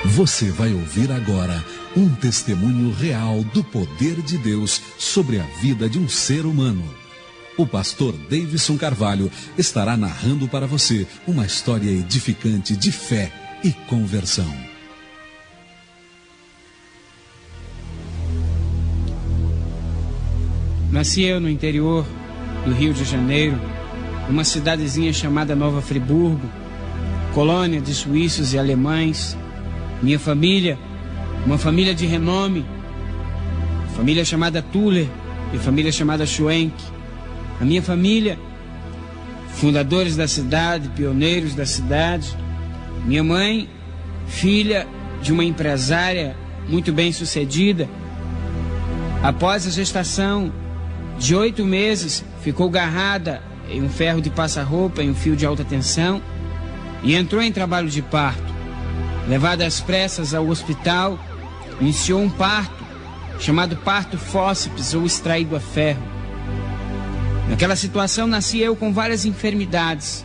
Você vai ouvir agora um testemunho real do poder de Deus sobre a vida de um ser humano. O pastor Davidson Carvalho estará narrando para você uma história edificante de fé e conversão. Nasci eu no interior do Rio de Janeiro, numa cidadezinha chamada Nova Friburgo, colônia de suíços e alemães. Minha família, uma família de renome, família chamada Tuller e família chamada Schwenk. A minha família, fundadores da cidade, pioneiros da cidade. Minha mãe, filha de uma empresária muito bem sucedida. Após a gestação de 8 meses, ficou garrada em um ferro de passar-roupa, em um fio de alta tensão, e entrou em trabalho de parto. Levada às pressas ao hospital, iniciou um parto, chamado parto fórceps ou extraído a ferro. Naquela situação nasci eu com várias enfermidades.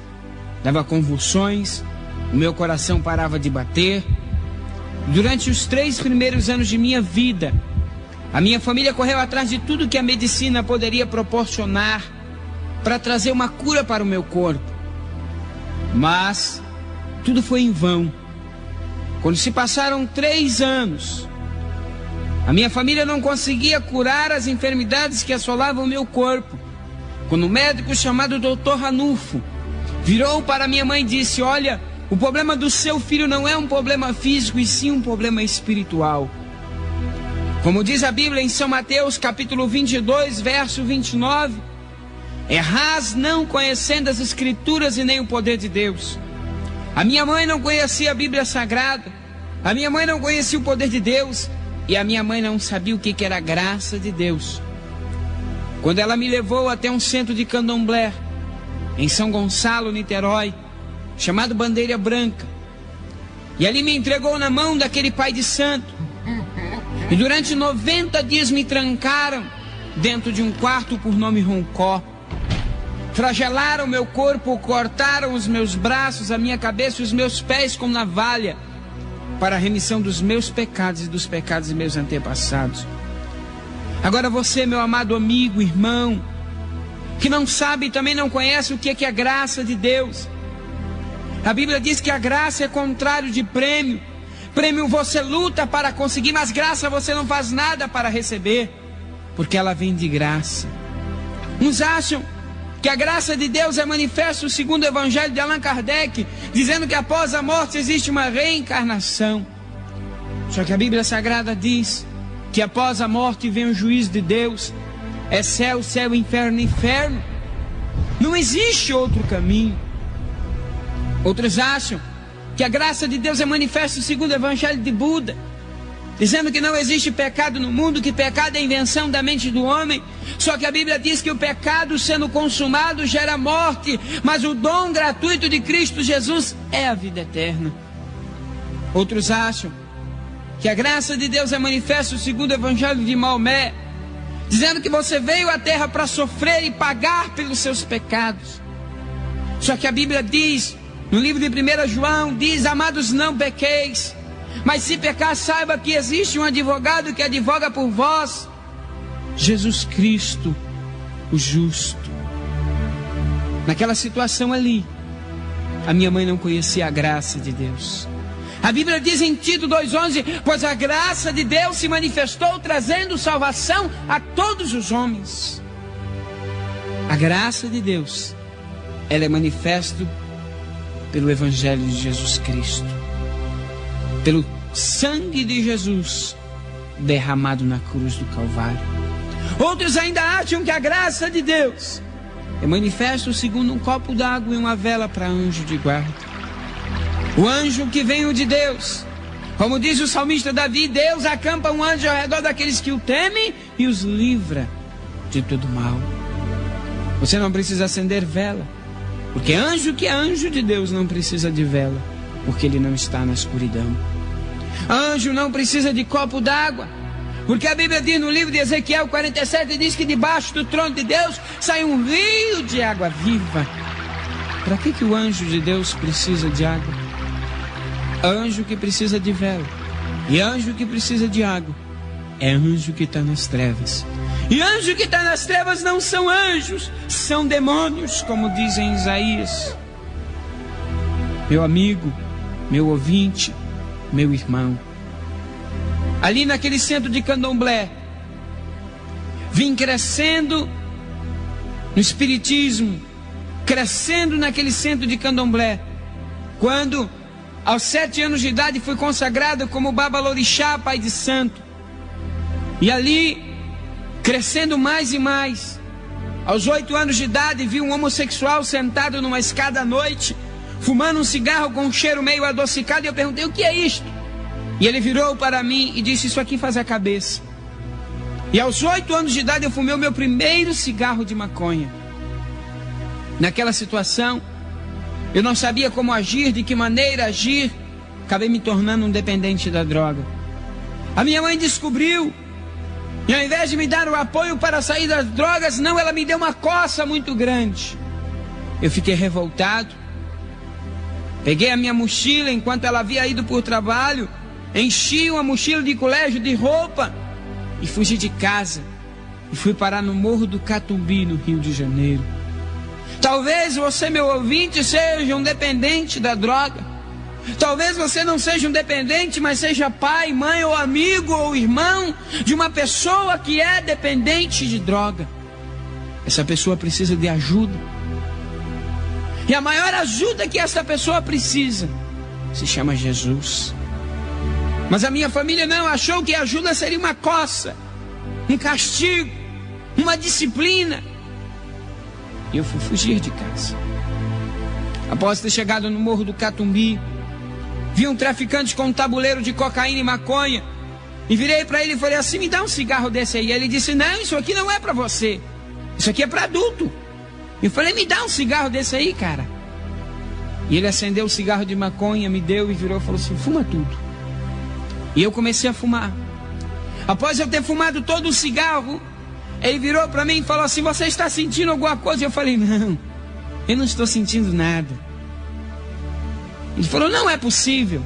Dava convulsões, o meu coração parava de bater. Durante os 3 primeiros anos de minha vida, a minha família correu atrás de tudo que a medicina poderia proporcionar para trazer uma cura para o meu corpo. Mas tudo foi em vão. Quando se passaram 3 anos, a minha família não conseguia curar as enfermidades que assolavam o meu corpo. Quando um médico chamado Dr. Ranulfo virou para minha mãe e disse: olha, o problema do seu filho não é um problema físico, e sim um problema espiritual. Como diz a Bíblia em São Mateus, capítulo 22, verso 29, errais não conhecendo as Escrituras e nem o poder de Deus. A minha mãe não conhecia a Bíblia Sagrada, a minha mãe não conhecia o poder de Deus, e a minha mãe não sabia o que era a graça de Deus. Quando ela me levou até um centro de candomblé, em São Gonçalo, Niterói, chamado Bandeira Branca, e ali me entregou na mão daquele pai de santo, e durante 90 dias me trancaram dentro de um quarto por nome Roncó. Flagelaram meu corpo, cortaram os meus braços, a minha cabeça e os meus pés com navalha, para a remissão dos meus pecados e dos pecados de meus antepassados. Agora você, meu amado amigo, irmão, que não sabe e também não conhece o que é a graça de Deus. A Bíblia diz que a graça é contrário de prêmio. Prêmio você luta para conseguir, mas graça você não faz nada para receber, porque ela vem de graça. Uns acham que a graça de Deus é manifesto segundo o Evangelho de Allan Kardec, dizendo que após a morte existe uma reencarnação. Só que a Bíblia Sagrada diz que após a morte vem o juízo de Deus. É céu, céu, inferno, inferno. Não existe outro caminho. Outros acham que a graça de Deus é manifesta segundo o Evangelho de Buda, dizendo que não existe pecado no mundo, que pecado é invenção da mente do homem. Só que a Bíblia diz que o pecado sendo consumado gera morte, mas o dom gratuito de Cristo Jesus é a vida eterna. Outros acham que a graça de Deus é manifesta segundo o Evangelho de Maomé, dizendo que você veio à terra para sofrer e pagar pelos seus pecados. Só que a Bíblia diz, no livro de 1 João, diz: amados, não pequeis, mas se pecar, saiba que existe um advogado que advoga por vós, Jesus Cristo, o justo. Naquela situação ali, a minha mãe não conhecia a graça de Deus. A Bíblia diz em Tito 2,11: pois a graça de Deus se manifestou trazendo salvação a todos os homens. A graça de Deus, ela é manifesta pelo Evangelho de Jesus Cristo, pelo sangue de Jesus derramado na cruz do Calvário. Outros ainda acham que a graça de Deus é manifesta segundo um copo d'água e uma vela para anjo de guarda. O anjo que vem de Deus, como diz o salmista Davi, Deus acampa um anjo ao redor daqueles que o temem e os livra de todo mal. Você não precisa acender vela, porque anjo que é anjo de Deus não precisa de vela, porque ele não está na escuridão. Anjo não precisa de copo d'água, porque a Bíblia diz no livro de Ezequiel 47, diz que debaixo do trono de Deus sai um rio de água viva. Para que o anjo de Deus precisa de água? Anjo que precisa de vela. E anjo que precisa de água. É anjo que está nas trevas. E anjo que está nas trevas não são anjos, são demônios, como dizem Isaías. Meu amigo, meu ouvinte, meu irmão. Ali naquele centro de candomblé, vim crescendo no espiritismo, crescendo naquele centro de candomblé. Quando, aos 7 anos de idade, fui consagrado como Babalorixá, pai de santo. E ali, crescendo mais e mais, aos 8 anos de idade, vi um homossexual sentado numa escada à noite, fumando um cigarro com um cheiro meio adocicado, e eu perguntei: o que é isto? E ele virou para mim e disse: isso aqui faz a cabeça. E aos 8 anos de idade eu fumei o meu primeiro cigarro de maconha. Naquela situação, eu não sabia como agir, de que maneira agir, acabei me tornando um dependente da droga. A minha mãe descobriu, e ao invés de me dar o apoio para sair das drogas, não, ela me deu uma coça muito grande. Eu fiquei revoltado. Peguei a minha mochila enquanto ela havia ido por trabalho, enchi uma mochila de colégio de roupa e fugi de casa. E fui parar no Morro do Catumbi, no Rio de Janeiro. Talvez você, meu ouvinte, seja um dependente da droga. Talvez você não seja um dependente, mas seja pai, mãe ou amigo ou irmão de uma pessoa que é dependente de droga. Essa pessoa precisa de ajuda. E a maior ajuda que essa pessoa precisa se chama Jesus. Mas a minha família não achou que a ajuda seria uma coça, um castigo, uma disciplina. E eu fui fugir de casa. Após ter chegado no Morro do Catumbi, vi um traficante com um tabuleiro de cocaína e maconha. E virei para ele e falei assim: me dá um cigarro desse aí. Ele disse: não, isso aqui não é para você. Isso aqui é para adulto. Eu falei: me dá um cigarro desse aí, cara. E ele acendeu o cigarro de maconha, me deu e virou e falou assim: fuma tudo. E eu comecei a fumar. Após eu ter fumado todo o cigarro, ele virou para mim e falou assim: você está sentindo alguma coisa? Eu falei: não, eu não estou sentindo nada. Ele falou: não é possível.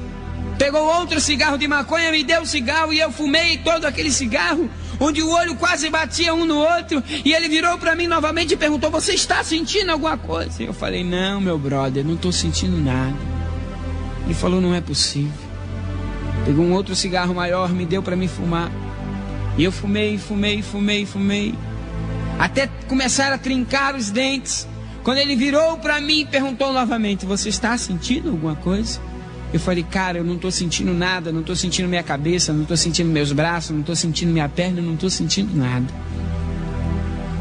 Pegou outro cigarro de maconha, me deu o cigarro e eu fumei todo aquele cigarro, onde o olho quase batia um no outro. E ele virou para mim novamente e perguntou: você está sentindo alguma coisa? Eu falei: não, meu brother, não estou sentindo nada. Ele falou: não é possível. Pegou um outro cigarro maior, me deu para mim fumar. E eu fumei, até começar a trincar os dentes. Quando ele virou para mim e perguntou novamente: você está sentindo alguma coisa? Eu falei: cara, eu não estou sentindo nada, não estou sentindo minha cabeça, não estou sentindo meus braços, não estou sentindo minha perna, não estou sentindo nada.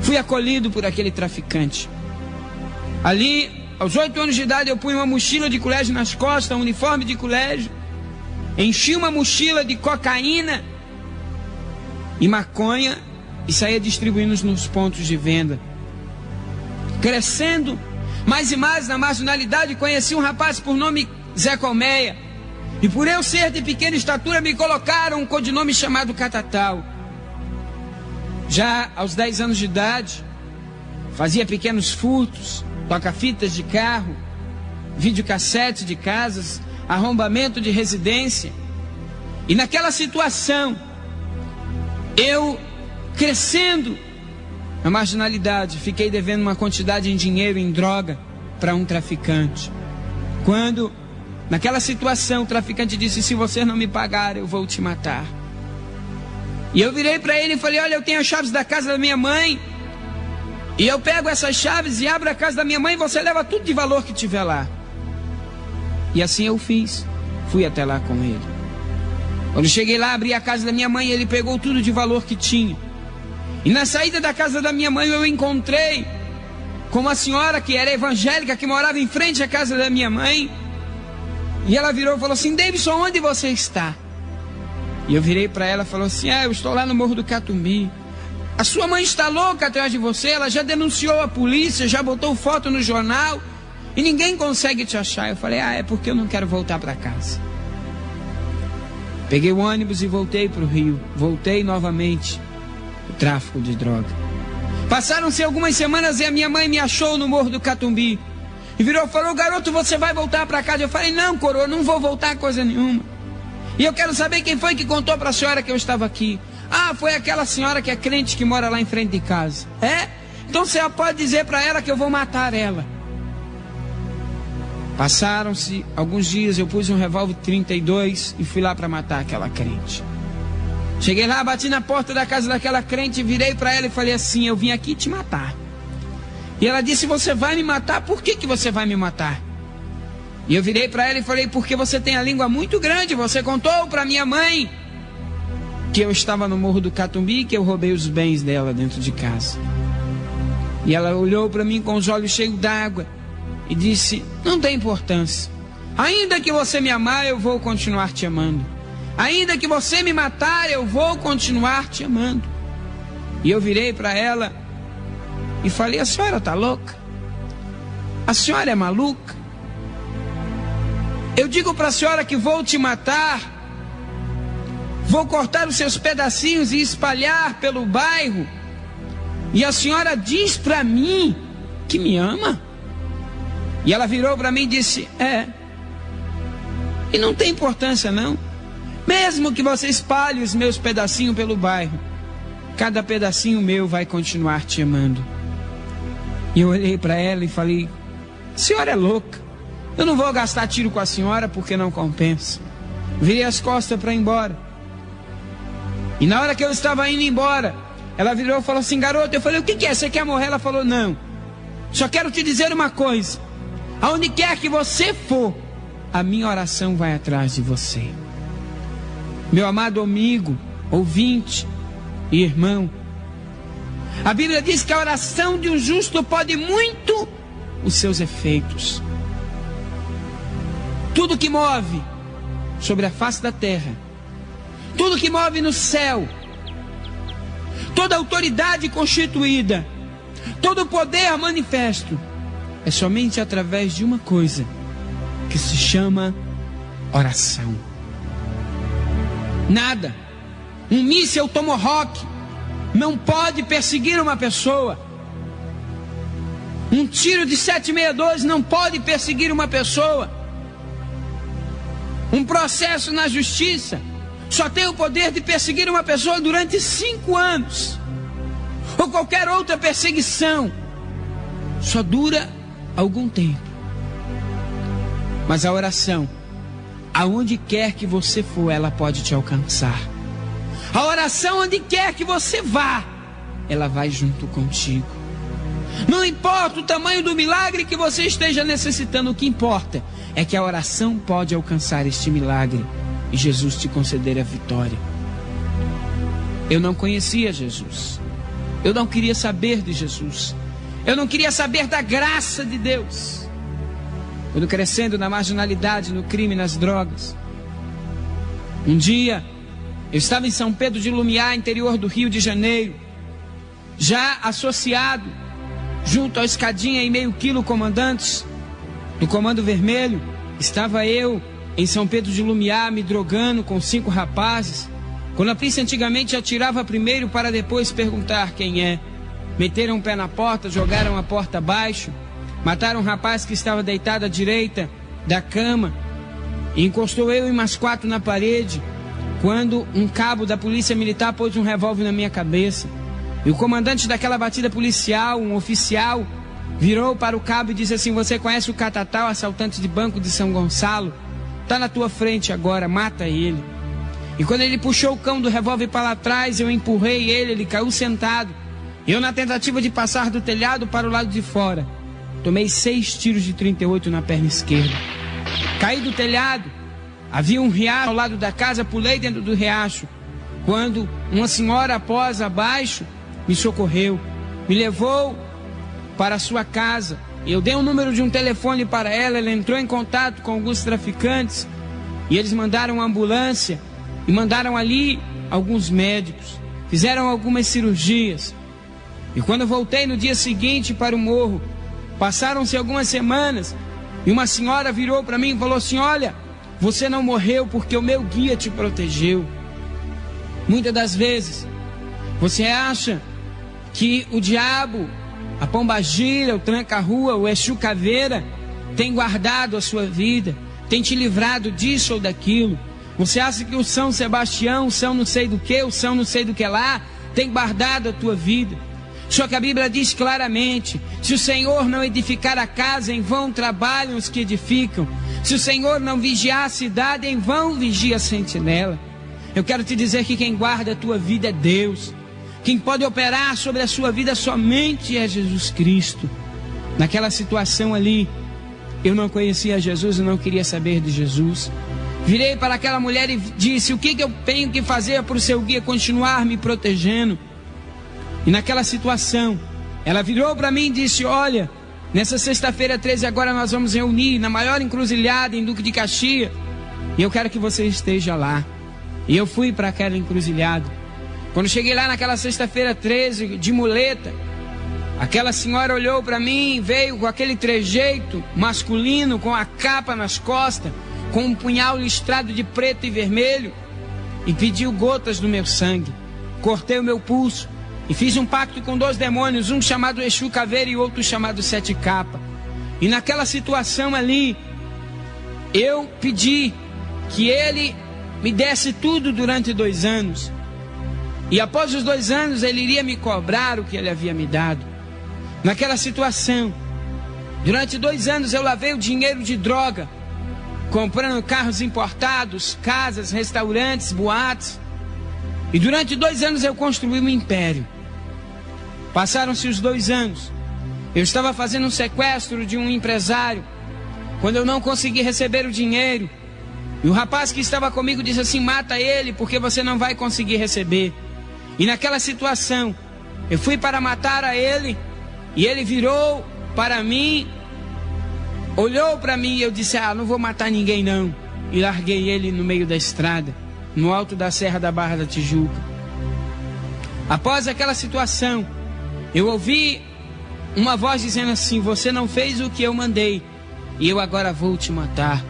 Fui acolhido por aquele traficante. Ali, aos 8 anos de idade, eu punha uma mochila de colégio nas costas, um uniforme de colégio. Enchi uma mochila de cocaína e maconha e saía distribuindo nos pontos de venda. Crescendo mais e mais na marginalidade, conheci um rapaz por nome Zé Colmeia. E por eu ser de pequena estatura, me colocaram um codinome chamado Catatal. Já aos 10 anos de idade, fazia pequenos furtos, toca-fitas de carro, videocassete de casas, arrombamento de residência. E naquela situação, eu crescendo na marginalidade, fiquei devendo uma quantidade em dinheiro, em droga, para um traficante. Quando, naquela situação, o traficante disse: se você não me pagar, eu vou te matar. E eu virei para ele e falei: olha, eu tenho as chaves da casa da minha mãe, e eu pego essas chaves e abro a casa da minha mãe, e você leva tudo de valor que tiver lá. E assim eu fiz. Fui até lá com ele. Quando cheguei lá, abri a casa da minha mãe, ele pegou tudo de valor que tinha. E na saída da casa da minha mãe, eu encontrei com uma senhora que era evangélica, que morava em frente à casa da minha mãe. E ela virou e falou assim: Davidson, onde você está? E eu virei para ela e falou assim: eu estou lá no Morro do Catumbi. A sua mãe está louca atrás de você, ela já denunciou a polícia, já botou foto no jornal e ninguém consegue te achar. Eu falei: é porque eu não quero voltar para casa. Peguei o ônibus e voltei para o Rio. Voltei novamente o tráfico de droga. Passaram-se algumas semanas e a minha mãe me achou no Morro do Catumbi. E virou e falou: garoto, você vai voltar para casa? Eu falei: não, coroa, não vou voltar coisa nenhuma. E eu quero saber quem foi que contou para a senhora que eu estava aqui. Ah, foi aquela senhora que é crente que mora lá em frente de casa. É? Então você pode dizer para ela que eu vou matar ela. Passaram-se alguns dias, eu pus um revólver 32 e fui lá para matar aquela crente. Cheguei lá, bati na porta da casa daquela crente, virei para ela e falei assim: eu vim aqui te matar. E ela disse: você vai me matar? Por que você vai me matar? E eu virei para ela e falei: porque você tem a língua muito grande. Você contou para minha mãe que eu estava no Morro do Catumbi e que eu roubei os bens dela dentro de casa. E ela olhou para mim com os olhos cheios d'água e disse: não tem importância. Ainda que você me amar, eu vou continuar te amando. Ainda que você me matar, eu vou continuar te amando. E eu virei para ela e falei: a senhora está louca? A senhora é maluca? Eu digo para a senhora que vou te matar, vou cortar os seus pedacinhos e espalhar pelo bairro, e a senhora diz para mim que me ama? E ela virou para mim e disse: é. E não tem importância não. Mesmo que você espalhe os meus pedacinhos pelo bairro, cada pedacinho meu vai continuar te amando. E eu olhei para ela e falei: a senhora é louca. Eu não vou gastar tiro com a senhora porque não compensa. Virei as costas para ir embora. E na hora que eu estava indo embora, ela virou e falou assim: garoto, eu falei: o que é? Você quer morrer? Ela falou: não. Só quero te dizer uma coisa. Aonde quer que você for, a minha oração vai atrás de você. Meu amado amigo, ouvinte e irmão, a Bíblia diz que a oração de um justo pode muito os seus efeitos. Tudo que move sobre a face da terra, tudo que move no céu, toda autoridade constituída, todo poder manifesto, é somente através de uma coisa, que se chama oração. Nada, um míssil Tomahawk não pode perseguir uma pessoa. Um tiro de 762 não pode perseguir uma pessoa. Um processo na justiça só tem o poder de perseguir uma pessoa durante 5 anos. Ou qualquer outra perseguição só dura algum tempo. Mas a oração, aonde quer que você for, ela pode te alcançar. A oração, onde quer que você vá, ela vai junto contigo. Não importa o tamanho do milagre que você esteja necessitando, o que importa é que a oração pode alcançar este milagre e Jesus te conceder a vitória. Eu não conhecia Jesus. Eu não queria saber de Jesus. Eu não queria saber da graça de Deus. Eu crescendo na marginalidade, no crime, nas drogas. Um dia, eu estava em São Pedro de Lumiar, interior do Rio de Janeiro, já associado, junto ao Escadinha e Meio Quilo comandantes do Comando Vermelho. Estava eu em São Pedro de Lumiar, me drogando com 5 rapazes, quando a polícia antigamente atirava primeiro para depois perguntar quem é. Meteram o pé na porta, jogaram a porta abaixo, mataram um rapaz que estava deitado à direita da cama, e encostou eu e mais 4 na parede, quando um cabo da polícia militar pôs um revólver na minha cabeça. E o comandante daquela batida policial, um oficial, virou para o cabo e disse assim: você conhece o Catatal, assaltante de banco de São Gonçalo? Está na tua frente agora, mata ele. E quando ele puxou o cão do revólver para lá atrás, eu empurrei ele caiu sentado. Eu, na tentativa de passar do telhado para o lado de fora, tomei 6 tiros de 38 na perna esquerda. Caí do telhado, havia um riacho ao lado da casa, pulei dentro do riacho, quando uma senhora após abaixo me socorreu, me levou para a sua casa. Eu dei um número de um telefone para ela, ela entrou em contato com alguns traficantes, e eles mandaram uma ambulância, e mandaram ali alguns médicos, fizeram algumas cirurgias. E quando eu voltei no dia seguinte para o morro, passaram-se algumas semanas, e uma senhora virou para mim e falou assim: olha, você não morreu porque o meu guia te protegeu. Muitas das vezes, você acha que o diabo, a pombagira, o tranca-rua, o Exu Caveira, tem guardado a sua vida, tem te livrado disso ou daquilo. Você acha que o São Sebastião, o São não sei do que, o São não sei do que lá, tem guardado a tua vida. Só que a Bíblia diz claramente: se o Senhor não edificar a casa, em vão trabalham os que edificam. Se o Senhor não vigiar a cidade, em vão vigia a sentinela. Eu quero te dizer que quem guarda a tua vida é Deus. Quem pode operar sobre a sua vida somente é Jesus Cristo. Naquela situação ali, eu não conhecia Jesus, eu não queria saber de Jesus. Virei para aquela mulher e disse: o que eu tenho que fazer para o seu guia continuar me protegendo? E naquela situação, ela virou para mim e disse: olha, nessa sexta-feira 13 agora nós vamos reunir na maior encruzilhada em Duque de Caxias, e eu quero que você esteja lá. E eu fui para aquela encruzilhada. Quando cheguei lá naquela sexta-feira 13, de muleta, aquela senhora olhou para mim, veio com aquele trejeito masculino, com a capa nas costas, com um punhal listrado de preto e vermelho, e pediu gotas do meu sangue. Cortei o meu pulso e fiz um pacto com 2 demônios, um chamado Exu Caveira e outro chamado Sete Capa. E naquela situação ali, eu pedi que ele me desse tudo durante 2 anos. E após os 2 anos, ele iria me cobrar o que ele havia me dado. Naquela situação, durante 2 anos eu lavei o dinheiro de droga, comprando carros importados, casas, restaurantes, boates. E durante 2 anos eu construí um império. Passaram-se os 2 anos. Eu estava fazendo um sequestro de um empresário, quando eu não consegui receber o dinheiro. E o rapaz que estava comigo disse assim: mata ele, porque você não vai conseguir receber. E naquela situação, eu fui para matar a ele, e ele virou para mim, olhou para mim, e eu disse: não vou matar ninguém não. E larguei ele no meio da estrada, no alto da Serra da Barra da Tijuca. Após aquela situação, eu ouvi uma voz dizendo assim: você não fez o que eu mandei, e eu agora vou te matar.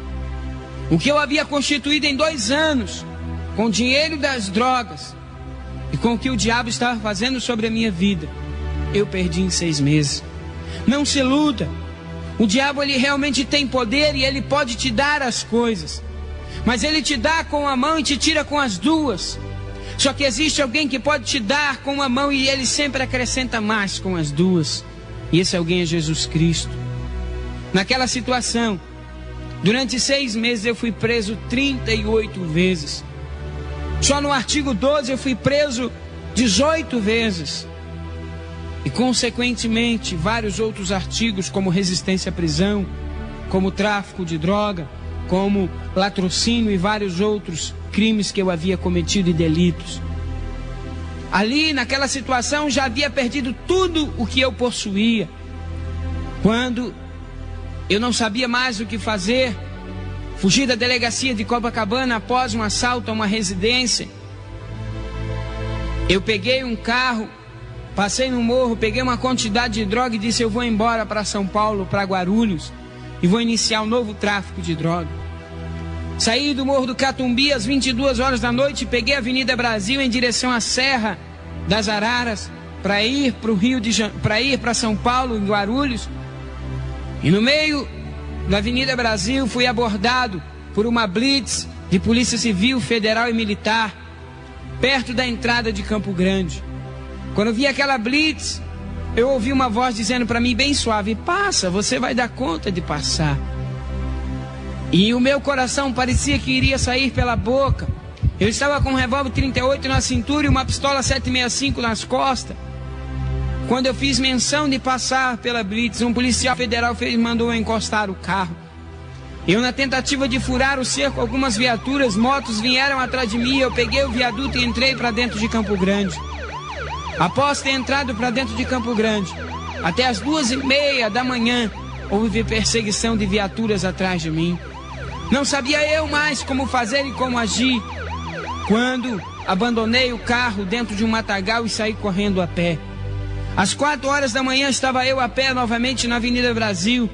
O que eu havia constituído em 2 anos, com o dinheiro das drogas, e com o que o diabo estava fazendo sobre a minha vida, eu perdi em 6 meses. Não se iluda. O diabo, ele realmente tem poder e ele pode te dar as coisas, mas ele te dá com a mão e te tira com as duas. Só que existe alguém que pode te dar com a mão e ele sempre acrescenta mais com as duas. E esse alguém é Jesus Cristo. Naquela situação, durante 6 meses eu fui preso 38 vezes. Só no artigo 12 eu fui preso 18 vezes. E consequentemente vários outros artigos, como resistência à prisão, como tráfico de droga, como latrocínio e vários outros crimes que eu havia cometido e delitos. Ali naquela situação já havia perdido tudo o que eu possuía. Quando eu não sabia mais o que fazer, fugi da delegacia de Copacabana após um assalto a uma residência. Eu peguei um carro, passei no morro, peguei uma quantidade de droga e disse: eu vou embora para São Paulo, para Guarulhos, e vou iniciar um novo tráfico de droga. Saí do Morro do Catumbi às 22 horas da noite, peguei a Avenida Brasil em direção à Serra das Araras, para ir para São Paulo, em Guarulhos. E no meio da Avenida Brasil fui abordado por uma blitz de Polícia Civil, Federal e Militar, perto da entrada de Campo Grande. Quando eu vi aquela blitz, eu ouvi uma voz dizendo para mim bem suave: passa, você vai dar conta de passar. E o meu coração parecia que iria sair pela boca. Eu estava com um revólver 38 na cintura e uma pistola 765 nas costas. Quando eu fiz menção de passar pela blitz, um policial federal mandou eu encostar o carro. Eu, na tentativa de furar o cerco, algumas viaturas, motos vieram atrás de mim. Eu peguei o viaduto e entrei para dentro de Campo Grande. Após ter entrado para dentro de Campo Grande, até as 2h30 da manhã, houve perseguição de viaturas atrás de mim. Não sabia eu mais como fazer e como agir, quando abandonei o carro dentro de um matagal e saí correndo a pé. Às 4 horas da manhã estava eu a pé novamente na Avenida Brasil,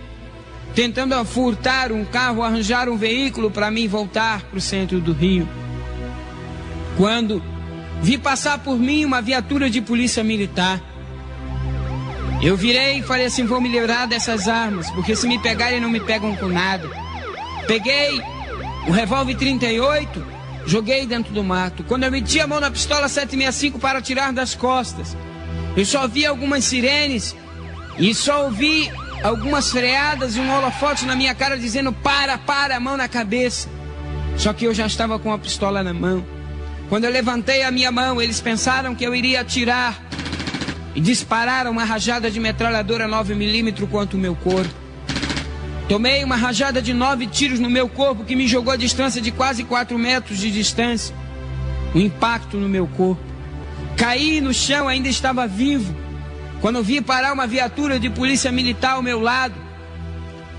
tentando furtar um carro, arranjar um veículo para mim voltar para o centro do Rio. Quando vi passar por mim uma viatura de polícia militar, Eu virei e falei assim: vou me livrar dessas armas, porque se me pegarem não me pegam com nada. Peguei o revólver 38, joguei dentro do mato. Quando eu meti a mão na pistola 765 para tirar das costas, eu só vi algumas sirenes e só ouvi algumas freadas e um holofote na minha cara dizendo: para, a mão na cabeça. Só que eu já estava com a pistola na mão. Quando eu levantei a minha mão, eles pensaram que eu iria atirar e dispararam uma rajada de metralhadora 9mm contra o meu corpo. Tomei uma rajada de 9 tiros no meu corpo, que me jogou a distância de quase 4 metros de distância. Um impacto no meu corpo. Caí no chão, ainda estava vivo, quando vi parar uma viatura de polícia militar ao meu lado.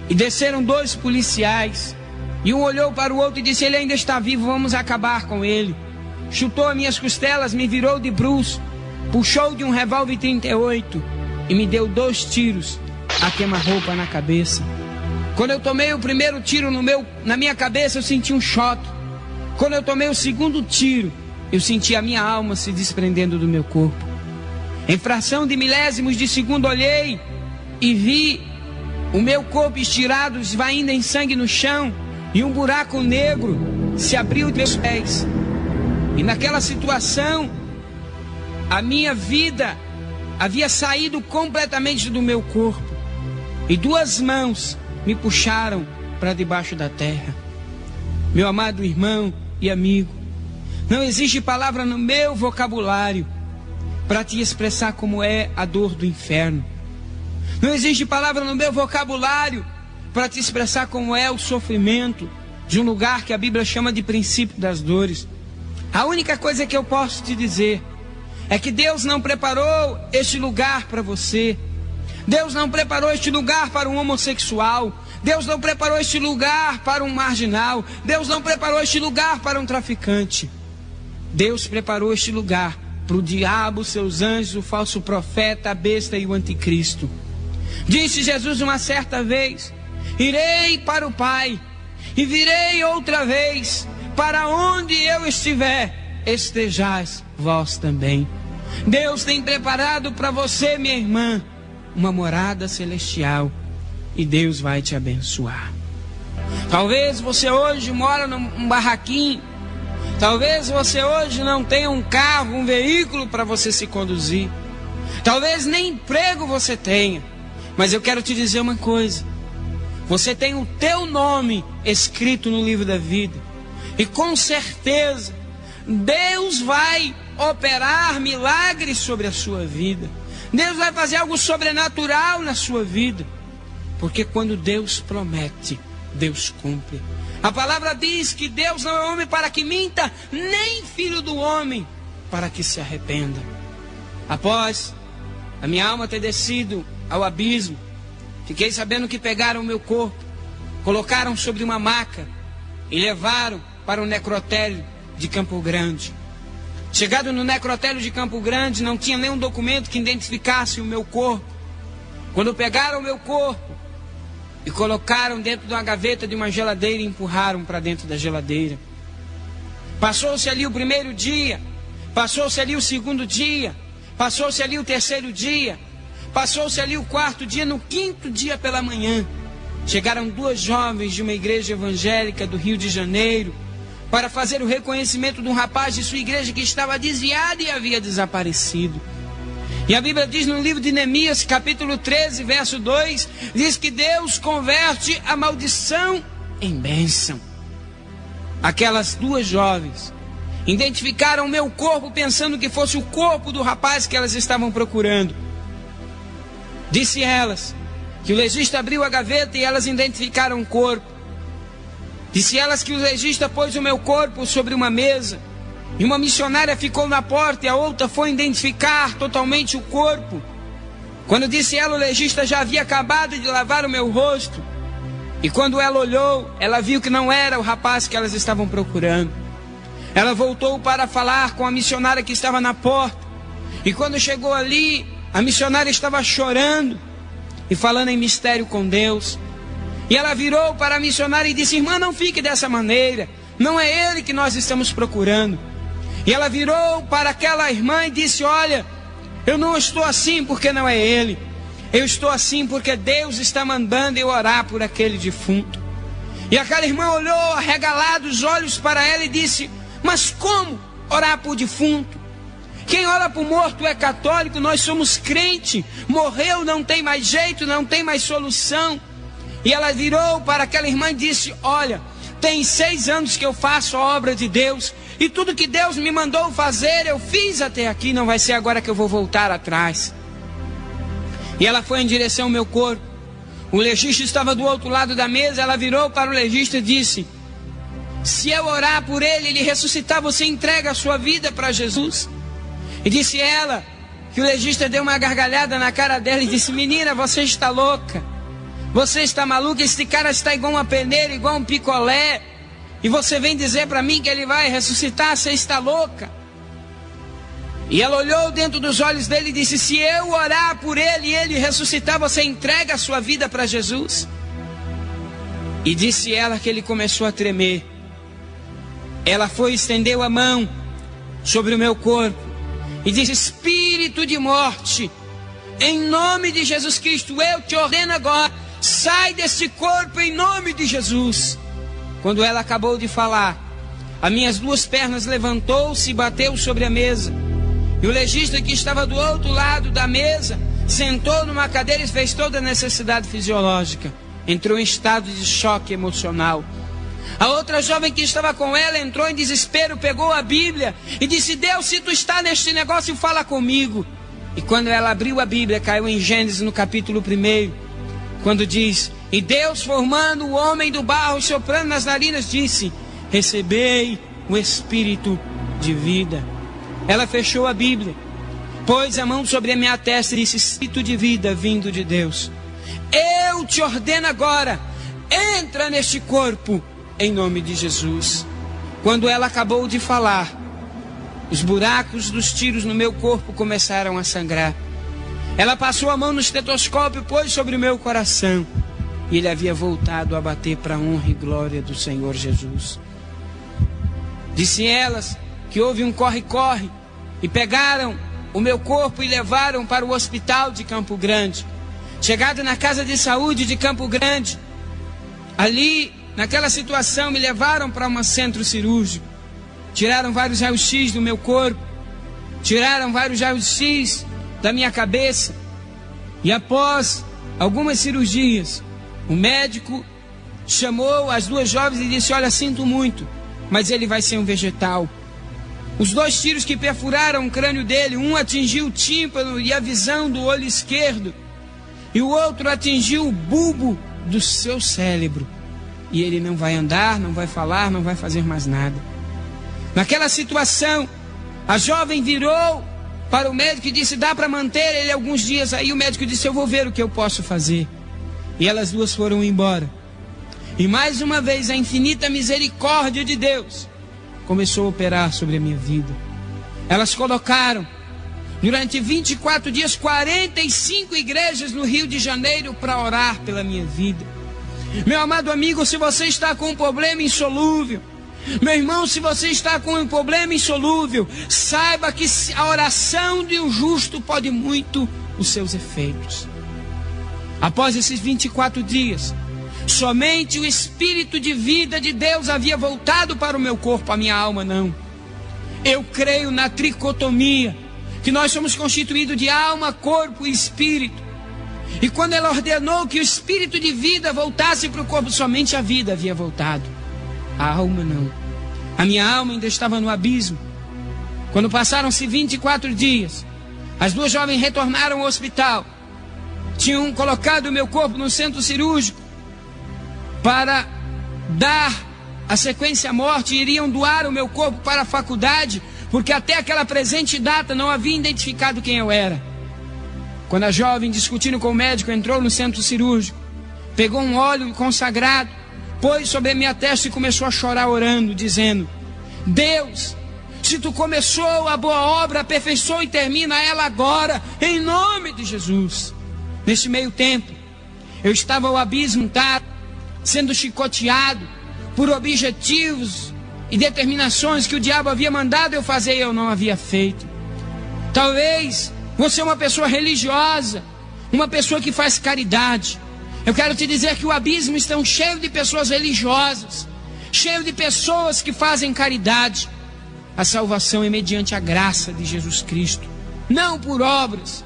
E desceram 2 policiais. E um olhou para o outro e disse: ele ainda está vivo, vamos acabar com ele. Chutou as minhas costelas, me virou de bruços, puxou de um revólver 38 e me deu 2 tiros a queima-roupa na cabeça. Quando eu tomei o primeiro tiro na minha cabeça, eu senti um choque. Quando eu tomei o segundo tiro, eu senti a minha alma se desprendendo do meu corpo. Em fração de milésimos de segundo, olhei e vi o meu corpo estirado, esvaindo em sangue no chão, e um buraco negro se abriu de meus pés. E naquela situação, a minha vida havia saído completamente do meu corpo. E 2 mãos me puxaram para debaixo da terra. Meu amado irmão e amigo, não existe palavra no meu vocabulário para te expressar como é a dor do inferno. Não existe palavra no meu vocabulário para te expressar como é o sofrimento de um lugar que a Bíblia chama de princípio das dores. A única coisa que eu posso te dizer é que Deus não preparou este lugar para você. Deus não preparou este lugar para um homossexual. Deus não preparou este lugar para um marginal. Deus não preparou este lugar para um traficante. Deus preparou este lugar para o diabo, seus anjos, o falso profeta, a besta e o anticristo. Disse Jesus uma certa vez: irei para o Pai e virei outra vez. Para onde eu estiver, estejais vós também. Deus tem preparado para você, minha irmã, uma morada celestial, e Deus vai te abençoar. Talvez você hoje mora num barraquinho. Talvez você hoje não tenha um carro, um veículo para você se conduzir. Talvez nem emprego você tenha. Mas eu quero te dizer uma coisa: você tem o teu nome escrito no livro da vida. E com certeza Deus vai operar milagres sobre a sua vida. Deus vai fazer algo sobrenatural na sua vida. Porque quando Deus promete, Deus cumpre. A palavra diz que Deus não é homem para que minta, nem filho do homem para que se arrependa. Após a minha alma ter descido ao abismo, fiquei sabendo que pegaram o meu corpo, colocaram sobre uma maca e levaram para o necrotério de Campo Grande. Chegado no necrotério de Campo Grande, não tinha nenhum documento que identificasse o meu corpo. Quando pegaram o meu corpo e colocaram dentro de uma gaveta de uma geladeira e empurraram para dentro da geladeira. Passou-se ali o primeiro dia, passou-se ali o segundo dia, passou-se ali o terceiro dia, passou-se ali o 4º dia. No 5º dia pela manhã, chegaram 2 jovens de uma igreja evangélica do Rio de Janeiro para fazer o reconhecimento de um rapaz de sua igreja que estava desviado e havia desaparecido. E a Bíblia diz no livro de Neemias, capítulo 13, verso 2, diz que Deus converte a maldição em bênção. Aquelas 2 jovens identificaram o meu corpo pensando que fosse o corpo do rapaz que elas estavam procurando. Disse elas que o legista abriu a gaveta e elas identificaram o corpo. Disse elas que o legista pôs o meu corpo sobre uma mesa e uma missionária ficou na porta e a outra foi identificar totalmente o corpo. Quando disse ela, o legista já havia acabado de lavar o meu rosto. E quando ela olhou, ela viu que não era o rapaz que elas estavam procurando. Ela voltou para falar com a missionária que estava na porta. E quando chegou ali, a missionária estava chorando e falando em mistério com Deus. E ela virou para a missionária e disse: irmã, não fique dessa maneira, não é ele que nós estamos procurando. E ela virou para aquela irmã e disse: olha, eu não estou assim porque não é ele. eu estou assim porque Deus está mandando eu orar por aquele defunto. E aquela irmã olhou arregalado os olhos para ela e disse: mas como orar por defunto? Quem ora por morto é católico, nós somos crente. Morreu, não tem mais jeito, não tem mais solução. E ela virou para aquela irmã e disse: olha, tem 6 anos que eu faço a obra de Deus, e tudo que Deus me mandou fazer, eu fiz até aqui, não vai ser agora que eu vou voltar atrás. E ela foi em direção ao meu corpo. O legista estava do outro lado da mesa. Ela virou para o legista e disse: se eu orar por ele, ele ressuscitar, você entrega a sua vida para Jesus? E disse ela que o legista deu uma gargalhada na cara dela e disse: menina, você está louca, você está maluca, esse cara está igual uma peneira, igual um picolé, e você vem dizer para mim que ele vai ressuscitar, você está louca? E ela olhou dentro dos olhos dele e disse: se eu orar por ele e ele ressuscitar, você entrega a sua vida para Jesus? E disse ela que ele começou a tremer. Ela foi e estendeu a mão sobre o meu corpo e disse: espírito de morte, em nome de Jesus Cristo, eu te ordeno agora, sai desse corpo em nome de Jesus. Quando ela acabou de falar, as minhas 2 pernas levantou-se e bateu sobre a mesa. E o legista que estava do outro lado da mesa sentou numa cadeira e fez toda a necessidade fisiológica. Entrou em estado de choque emocional. A outra jovem que estava com ela entrou em desespero, pegou a Bíblia e disse: Deus, se tu está neste negócio, fala comigo. E quando ela abriu a Bíblia, caiu em Gênesis no capítulo 1, quando diz: e Deus, formando o homem do barro e soprando nas narinas, disse: recebei o espírito de vida. Ela fechou a Bíblia, pôs a mão sobre a minha testa e disse: espírito de vida vindo de Deus, eu te ordeno agora, entra neste corpo em nome de Jesus. Quando ela acabou de falar, os buracos dos tiros no meu corpo começaram a sangrar. Ela passou a mão no estetoscópio, pôs sobre o meu coração, e ele havia voltado a bater para a honra e glória do Senhor Jesus. Disse elas que houve um corre-corre e pegaram o meu corpo e levaram para o hospital de Campo Grande. Chegado na casa de saúde de Campo Grande, ali, naquela situação, me levaram para um centro cirúrgico. Tiraram vários raios-x do meu corpo, tiraram vários raios-x da minha cabeça. E após algumas cirurgias, o médico chamou as 2 jovens e disse: olha, sinto muito, mas ele vai ser um vegetal. Os 2 tiros que perfuraram o crânio dele, um atingiu o tímpano e a visão do olho esquerdo, e o outro atingiu o bulbo do seu cérebro. E ele não vai andar, não vai falar, não vai fazer mais nada. Naquela situação, a jovem virou para o médico e disse: dá para manter ele alguns dias aí? O médico disse: eu vou ver o que eu posso fazer. E elas 2 foram embora. E mais uma vez a infinita misericórdia de Deus começou a operar sobre a minha vida. Elas colocaram durante 24 dias 45 igrejas no Rio de Janeiro para orar pela minha vida. Meu amado amigo, se você está com um problema insolúvel, meu irmão, se você está com um problema insolúvel, saiba que a oração de um justo pode muito os seus efeitos. Após esses 24 dias, somente o espírito de vida de Deus havia voltado para o meu corpo, a minha alma não. Eu creio na tricotomia, que nós somos constituídos de alma, corpo e espírito. E quando ela ordenou que o espírito de vida voltasse para o corpo, somente a vida havia voltado, a alma não. A minha alma ainda estava no abismo. Quando passaram-se 24 dias, as 2 jovens retornaram ao hospital. Tinham colocado o meu corpo no centro cirúrgico para dar a sequência à morte, e iriam doar o meu corpo para a faculdade, porque até aquela presente data não havia identificado quem eu era. Quando a jovem, discutindo com o médico, entrou no centro cirúrgico, pegou um óleo consagrado, pôs sobre a minha testa e começou a chorar orando, dizendo: Deus, se tu começou a boa obra, aperfeiçoa e termina ela agora, em nome de Jesus. Neste meio tempo, eu estava ao abismo, sendo chicoteado por objetivos e determinações que o diabo havia mandado eu fazer e eu não havia feito. Talvez você é uma pessoa religiosa, uma pessoa que faz caridade. Eu quero te dizer que o abismo está cheio de pessoas religiosas, cheio de pessoas que fazem caridade. A salvação é mediante a graça de Jesus Cristo, não por obras,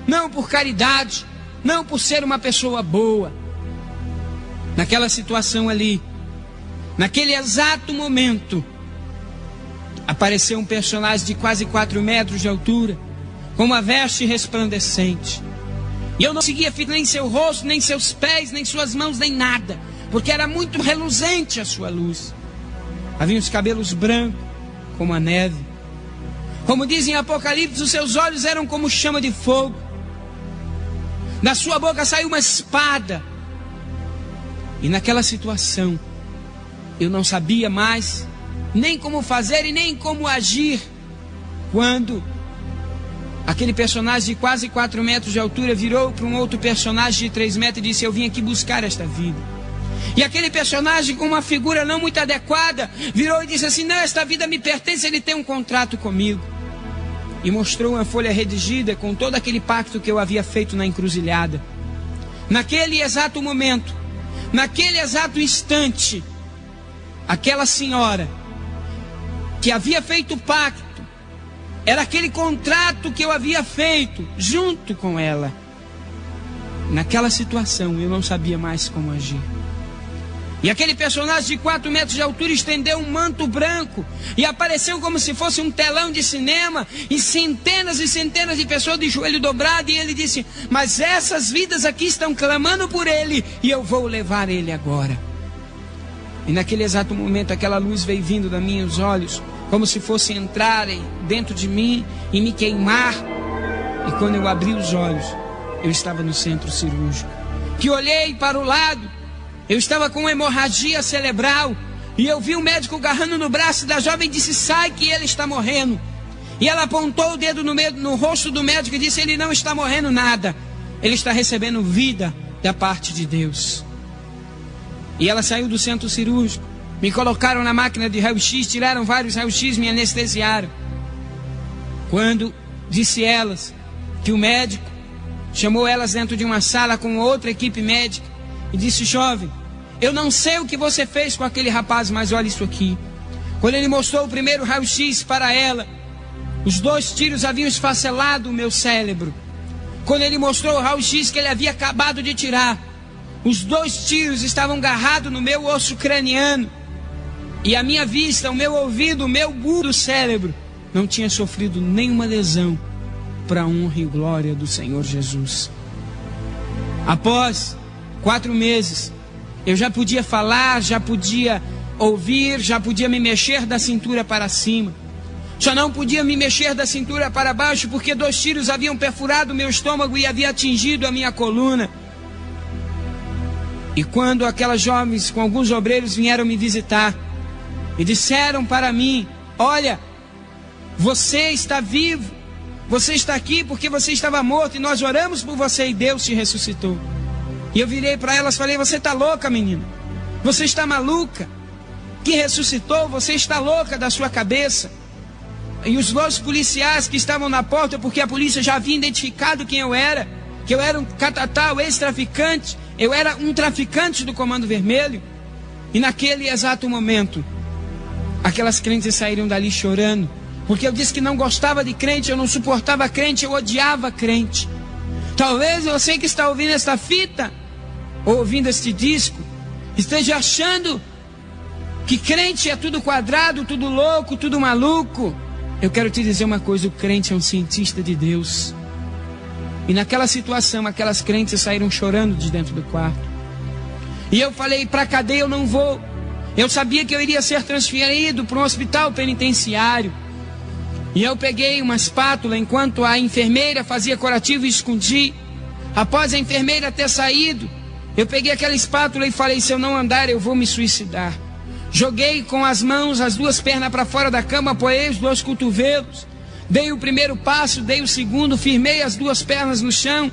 não por caridade, não por ser uma pessoa boa. Naquela situação ali, naquele exato momento, apareceu um personagem de quase 4 metros de altura, com uma veste resplandecente. E eu não conseguia ver nem seu rosto, nem seus pés, nem suas mãos, nem nada, porque era muito reluzente a sua luz. Havia os cabelos brancos, como a neve. Como dizem em Apocalipse, os seus olhos eram como chama de fogo. Da sua boca saiu uma espada. E naquela situação, eu não sabia mais nem como fazer e nem como agir, quando aquele personagem de quase 4 metros de altura virou para um outro personagem de 3 metros e disse: eu vim aqui buscar esta vida. E aquele personagem, com uma figura não muito adequada, virou e disse assim: não, esta vida me pertence, ele tem um contrato comigo. E mostrou uma folha redigida com todo aquele pacto que eu havia feito na encruzilhada. Naquele exato momento, naquele exato instante, aquela senhora que havia feito o pacto, era aquele contrato que eu havia feito junto com ela. Naquela situação eu não sabia mais como agir. E aquele personagem de 4 metros de altura estendeu um manto branco e apareceu como se fosse um telão de cinema, e centenas de pessoas de joelho dobrado, e ele disse: mas essas vidas aqui estão clamando por ele, e eu vou levar ele agora. E naquele exato momento aquela luz veio vindo dos meus olhos, como se fosse entrarem dentro de mim e me queimar. E quando eu abri os olhos, eu estava no centro cirúrgico. Que olhei para o lado, eu estava com uma hemorragia cerebral, e eu vi um médico agarrando no braço da jovem e disse: sai que ele está morrendo. E ela apontou o dedo no rosto do médico e disse: ele não está morrendo nada, ele está recebendo vida da parte de Deus. E ela saiu do centro cirúrgico, me colocaram na máquina de raio-x, tiraram vários raio-x, me anestesiaram. Quando disse elas que o médico chamou elas dentro de uma sala com outra equipe médica e disse: jovem, eu não sei o que você fez com aquele rapaz, mas olha isso aqui. Quando ele mostrou o primeiro raio-x para ela, os 2 tiros haviam esfacelado o meu cérebro. Quando ele mostrou o raio-x que ele havia acabado de tirar, os 2 tiros estavam agarrados no meu osso craniano. E a minha vista, o meu ouvido, o meu bulbo do cérebro não tinha sofrido nenhuma lesão, para a honra e glória do Senhor Jesus. Após 4 meses, eu já podia falar, já podia ouvir, já podia me mexer da cintura para cima. Só não podia me mexer da cintura para baixo, porque 2 tiros haviam perfurado meu estômago e havia atingido a minha coluna. E quando aquelas jovens com alguns obreiros vieram me visitar e disseram para mim: olha, você está vivo, você está aqui porque você estava morto e nós oramos por você e Deus te ressuscitou. E eu virei para elas e falei: você está louca, menina? Você está maluca? Que ressuscitou? Você está louca da sua cabeça? E os 2 policiais que estavam na porta, porque a polícia já havia identificado quem eu era, que eu era um catatal, ex-traficante, eu era um traficante do Comando Vermelho. E naquele exato momento, aquelas crentes saíram dali chorando, porque eu disse que não gostava de crente, eu não suportava crente, eu odiava crente. Talvez você que está ouvindo esta fita, ou ouvindo este disco, esteja achando que crente é tudo quadrado, tudo louco, tudo maluco. Eu quero te dizer uma coisa: o crente é um cientista de Deus. E naquela situação, aquelas crentes saíram chorando de dentro do quarto. E eu falei: para a cadeia eu não vou. Eu sabia que eu iria ser transferido para um hospital penitenciário. E eu peguei uma espátula enquanto a enfermeira fazia curativo e escondi. Após a enfermeira ter saído, eu peguei aquela espátula e falei: se eu não andar, eu vou me suicidar. Joguei com as mãos, as 2 pernas para fora da cama, apoiei os 2 cotovelos. Dei o primeiro passo, dei o segundo, firmei as 2 pernas no chão.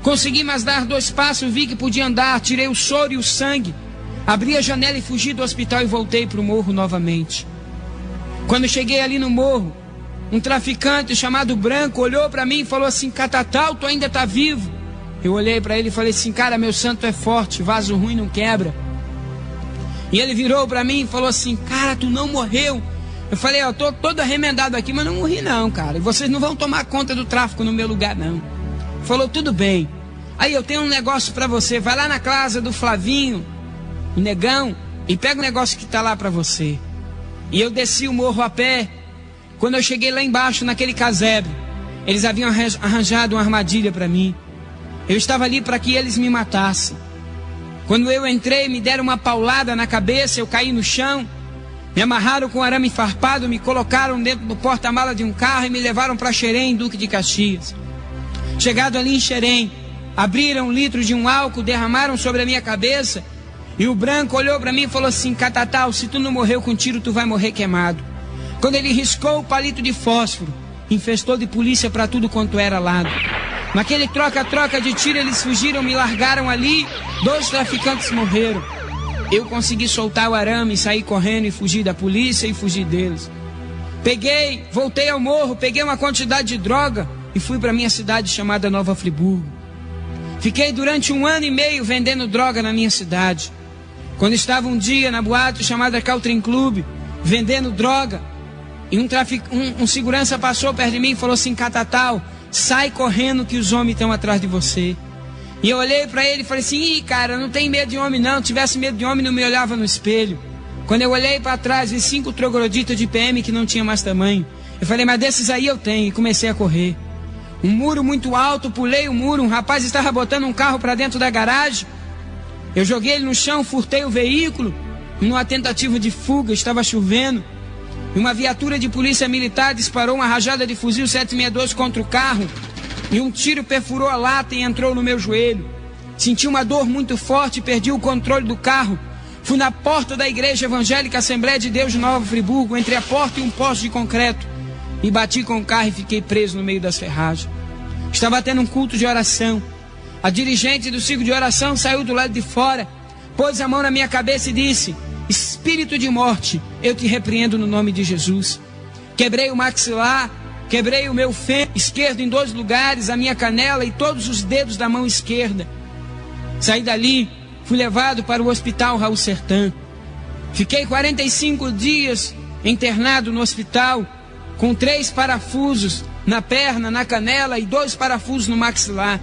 Consegui mais dar 2 passos, vi que podia andar, tirei o soro e o sangue. Abri a janela e fugi do hospital e voltei para o morro novamente. Quando cheguei ali no morro, um traficante chamado Branco olhou para mim e falou assim: Catatal, tu ainda está vivo. Eu olhei para ele e falei assim: cara, meu santo é forte, vaso ruim não quebra. E ele virou para mim e falou assim: cara, tu não morreu. Eu falei: eu tô todo arremendado aqui, mas não morri não, cara. E vocês não vão tomar conta do tráfico no meu lugar não. Ele falou: tudo bem. Aí eu tenho um negócio para você, vai lá na casa do Flavinho, o negão, e pega o negócio que tá lá para você. E eu desci o morro a pé. Quando eu cheguei lá embaixo, naquele casebre, eles haviam arranjado uma armadilha para mim. Eu estava ali para que eles me matassem. Quando eu entrei, me deram uma paulada na cabeça, eu caí no chão. Me amarraram com arame farpado, me colocaram dentro do porta-mala de um carro e me levaram para Xerém, Duque de Caxias. Chegado ali em Xerém, abriram 1 litro de um álcool, derramaram sobre a minha cabeça. E o branco olhou para mim e falou assim: Catatal, se tu não morreu com tiro, tu vai morrer queimado. Quando ele riscou o palito de fósforo, infestou de polícia para tudo quanto era lado. Naquele troca-troca de tiro, eles fugiram, me largaram ali. 2 traficantes morreram. Eu consegui soltar o arame, sair correndo e fugir da polícia e fugir deles. Voltei ao morro, peguei uma quantidade de droga e fui para minha cidade chamada Nova Friburgo. Fiquei durante 1 ano e meio vendendo droga na minha cidade. Quando estava um dia na boate chamada Caltrim Club, vendendo droga, e um segurança passou perto de mim e falou assim: Catatal, sai correndo que os homens estão atrás de você. E eu olhei para ele e falei assim: ih, cara, não tem medo de homem não. Se tivesse medo de homem, não me olhava no espelho. Quando eu olhei para trás, vi 5 trogloditas de PM que não tinha mais tamanho. Eu falei: mas desses aí eu tenho. E comecei a correr. Um muro muito alto, pulei o muro. Um rapaz estava botando um carro para dentro da garagem. Eu joguei ele no chão, furtei o veículo. E numa tentativa de fuga, estava chovendo. E uma viatura de polícia militar disparou uma rajada de fuzil 762 contra o carro. E um tiro perfurou a lata e entrou no meu joelho. Senti uma dor muito forte e perdi o controle do carro. Fui na porta da Igreja Evangélica Assembleia de Deus de Nova Friburgo, entre a porta e um poste de concreto. E bati com o carro e fiquei preso no meio das ferragens. Estava tendo um culto de oração. A dirigente do ciclo de oração saiu do lado de fora, pôs a mão na minha cabeça e disse: espírito de morte, eu te repreendo no nome de Jesus. Quebrei o maxilar, quebrei o meu fêmur esquerdo em 2 lugares, a minha canela e todos os dedos da mão esquerda. Saí dali, fui levado para o hospital Raul Sertã. Fiquei 45 dias internado no hospital, com 3 parafusos na perna, na canela e 2 parafusos no maxilar.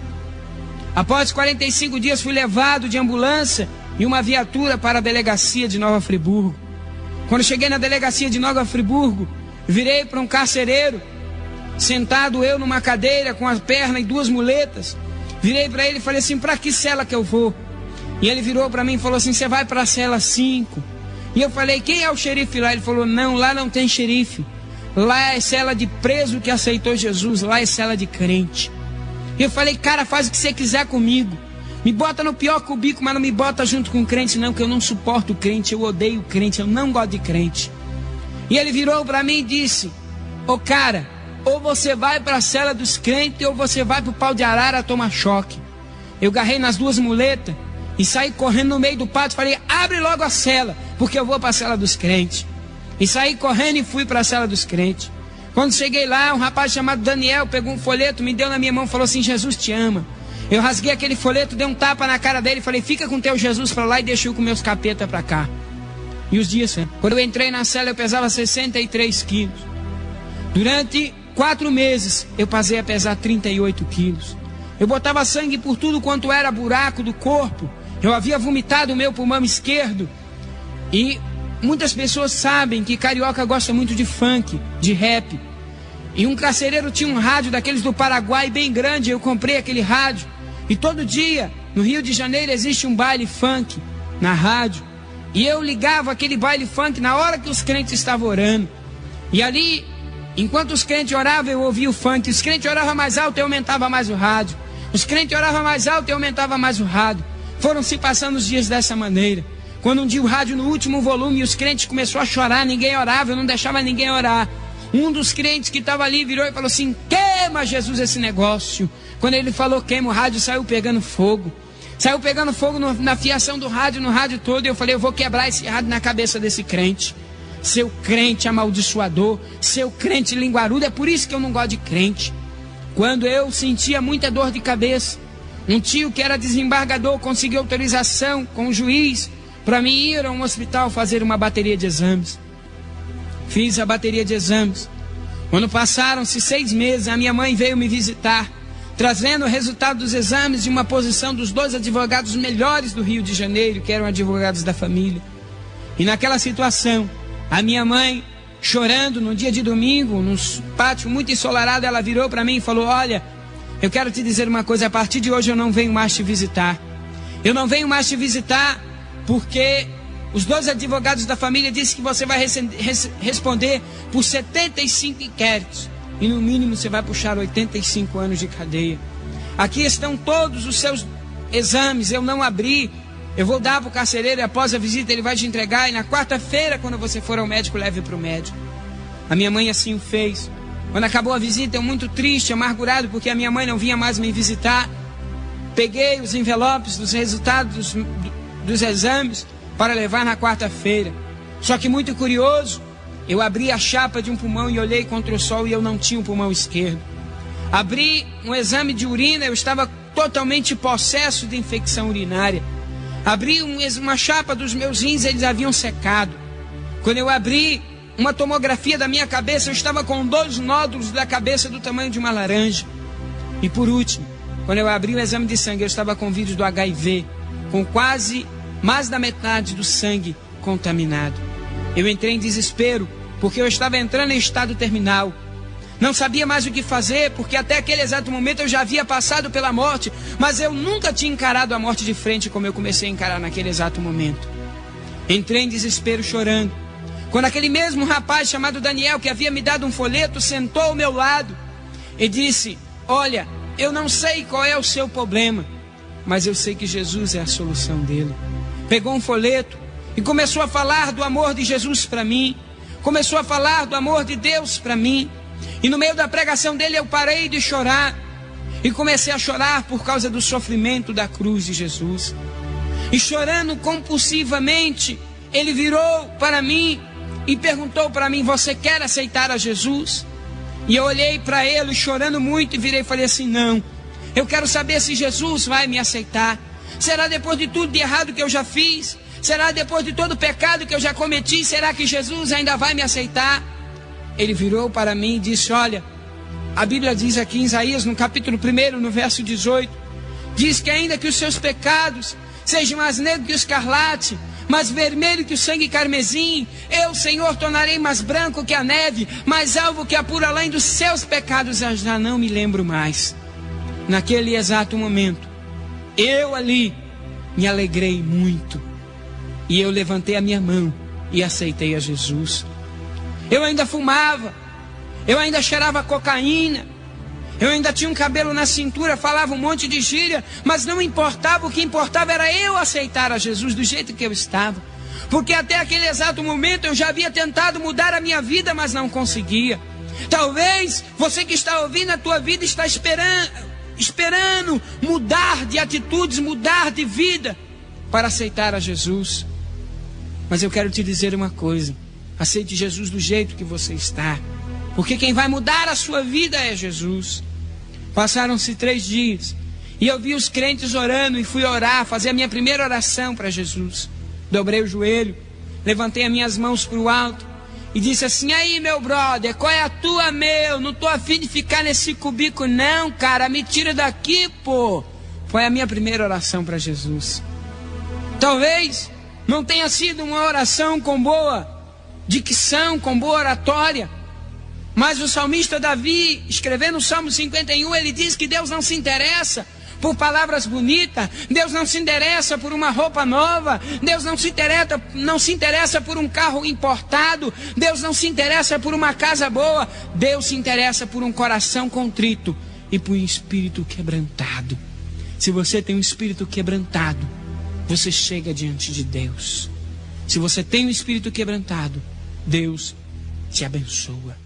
Após 45 dias fui levado de ambulância e uma viatura para a delegacia de Nova Friburgo. Quando cheguei na delegacia de Nova Friburgo, virei para um carcereiro, sentado eu numa cadeira com a perna e 2 muletas. Virei para ele e falei assim: para que cela que eu vou? E ele virou para mim e falou assim: você vai para a cela 5. E eu falei: quem é o xerife lá? Ele falou: não, lá não tem xerife. Lá é cela de preso que aceitou Jesus, lá é cela de crente. E eu falei: cara, faz o que você quiser comigo. Me bota no pior cubico, mas não me bota junto com crente não, que eu não suporto crente, eu odeio crente, eu não gosto de crente. E ele virou para mim e disse: ô cara, ou você vai para a cela dos crentes, ou você vai para o pau de arara tomar choque. Eu agarrei nas 2 muletas e saí correndo no meio do pátio. Falei: abre logo a cela, porque eu vou para a cela dos crentes. E saí correndo e fui para a cela dos crentes. Quando cheguei lá, um rapaz chamado Daniel pegou um folheto, me deu na minha mão e falou assim: Jesus te ama. Eu rasguei aquele folheto, dei um tapa na cara dele e falei: fica com teu Jesus para lá e deixa eu com meus capeta para cá. E os dias, quando eu entrei na cela, eu pesava 63 quilos. Durante 4 meses, eu passei a pesar 38 quilos. Eu botava sangue por tudo quanto era buraco do corpo. Eu havia vomitado o meu pulmão esquerdo. E muitas pessoas sabem que carioca gosta muito de funk, de rap. E um carcereiro tinha um rádio daqueles do Paraguai bem grande. Eu comprei aquele rádio. E todo dia, no Rio de Janeiro, existe um baile funk na rádio. E eu ligava aquele baile funk na hora que os crentes estavam orando. E ali, enquanto os crentes oravam, eu ouvia o funk. Os crentes oravam mais alto, eu aumentava mais o rádio. Os crentes oravam mais alto, eu aumentava mais o rádio. Foram se passando os dias dessa maneira. Quando um dia o rádio no último volume e os crentes começaram a chorar, ninguém orava, eu não deixava ninguém orar. Um dos crentes que estava ali virou e falou assim: queima, Jesus, esse negócio. Quando ele falou queima, o rádio saiu pegando fogo. Saiu pegando fogo na fiação do rádio, no rádio todo. E eu falei: eu vou quebrar esse rádio na cabeça desse crente. Seu crente amaldiçoador, seu crente linguarudo. É por isso que eu não gosto de crente. Quando eu sentia muita dor de cabeça, Um tio que era desembargador conseguiu autorização com o juiz para mim ir a um hospital fazer uma bateria de exames. Fiz a bateria de exames. Quando passaram-se 6 meses, a minha mãe veio me visitar, trazendo o resultado dos exames de uma posição dos 2 advogados melhores do Rio de Janeiro, que eram advogados da família. E naquela situação, a minha mãe, chorando no dia de domingo, num pátio muito ensolarado, ela virou para mim e falou: olha, eu quero te dizer uma coisa, a partir de hoje eu não venho mais te visitar. Eu não venho mais te visitar porque os 2 advogados da família disseram que você vai responder por 75 inquéritos. E no mínimo você vai puxar 85 anos de cadeia. Aqui estão todos os seus exames, eu não abri. Eu vou dar para o carcereiro e após a visita ele vai te entregar. E na quarta-feira, quando você for ao médico, leve para o médico. A minha mãe assim o fez. Quando acabou a visita, eu muito triste, amargurado, porque a minha mãe não vinha mais me visitar. Peguei os envelopes dos resultados dos exames para levar na quarta-feira. Só que muito curioso, eu abri a chapa de um pulmão e olhei contra o sol e eu não tinha um pulmão esquerdo. Abri um exame de urina, eu estava totalmente possesso de infecção urinária. Abri uma chapa dos meus rins, eles haviam secado. Quando eu abri uma tomografia da minha cabeça, eu estava com 2 nódulos da cabeça do tamanho de uma laranja. E por último, quando eu abri o exame de sangue, eu estava com vírus do HIV, com quase mais da metade do sangue contaminado. Eu entrei em desespero, porque eu estava entrando em estado terminal. Não sabia mais o que fazer, porque até aquele exato momento eu já havia passado pela morte, mas eu nunca tinha encarado a morte de frente como eu comecei a encarar naquele exato momento. Entrei em desespero chorando, quando aquele mesmo rapaz chamado Daniel, que havia me dado um folheto, sentou ao meu lado e disse: olha, eu não sei qual é o seu problema, mas eu sei que Jesus é a solução dele. Pegou um folheto e começou a falar do amor de Jesus para mim, começou a falar do amor de Deus para mim. E no meio da pregação dele eu parei de chorar e comecei a chorar por causa do sofrimento da cruz de Jesus. E chorando compulsivamente, ele virou para mim e perguntou para mim: você quer aceitar a Jesus? E eu olhei para ele chorando muito e virei e falei assim: não, eu quero saber se Jesus vai me aceitar. Será depois de tudo de errado que eu já fiz? Será depois de todo o pecado que eu já cometi? Será que Jesus ainda vai me aceitar? Ele virou para mim e disse: olha, a Bíblia diz aqui em Isaías, no capítulo 1, no verso 18, diz que ainda que os seus pecados sejam mais negros que o escarlate, mais vermelho que o sangue carmesim, eu, Senhor, tornarei mais branco que a neve, mais alvo que a pura além dos seus pecados, eu já não me lembro mais. Naquele exato momento, eu ali me alegrei muito, e eu levantei a minha mão e aceitei a Jesus. Eu ainda fumava, eu ainda cheirava cocaína, eu ainda tinha um cabelo na cintura, falava um monte de gíria, mas não importava, o que importava era eu aceitar a Jesus do jeito que eu estava. Porque até aquele exato momento eu já havia tentado mudar a minha vida, mas não conseguia. Talvez você que está ouvindo a tua vida está esperando mudar de atitudes, mudar de vida para aceitar a Jesus. Mas eu quero te dizer uma coisa: aceite Jesus do jeito que você está, porque quem vai mudar a sua vida é Jesus. Passaram-se 3 dias e eu vi os crentes orando e fui orar, fazer a minha primeira oração para Jesus. Dobrei o joelho, levantei as minhas mãos para o alto e disse assim: aí meu brother, qual é a tua, meu? Não estou afim de ficar nesse cubico não, cara, me tira daqui, pô. Foi a minha primeira oração para Jesus. Talvez não tenha sido uma oração com boa dicção, com boa oratória, mas o salmista Davi, escrevendo o Salmo 51, ele diz que Deus não se interessa por palavras bonitas, Deus não se interessa por uma roupa nova, Deus não se interessa por um carro importado, Deus não se interessa por uma casa boa, Deus se interessa por um coração contrito e por um espírito quebrantado. Se você tem um espírito quebrantado, você chega diante de Deus. Se você tem um espírito quebrantado, Deus te abençoa.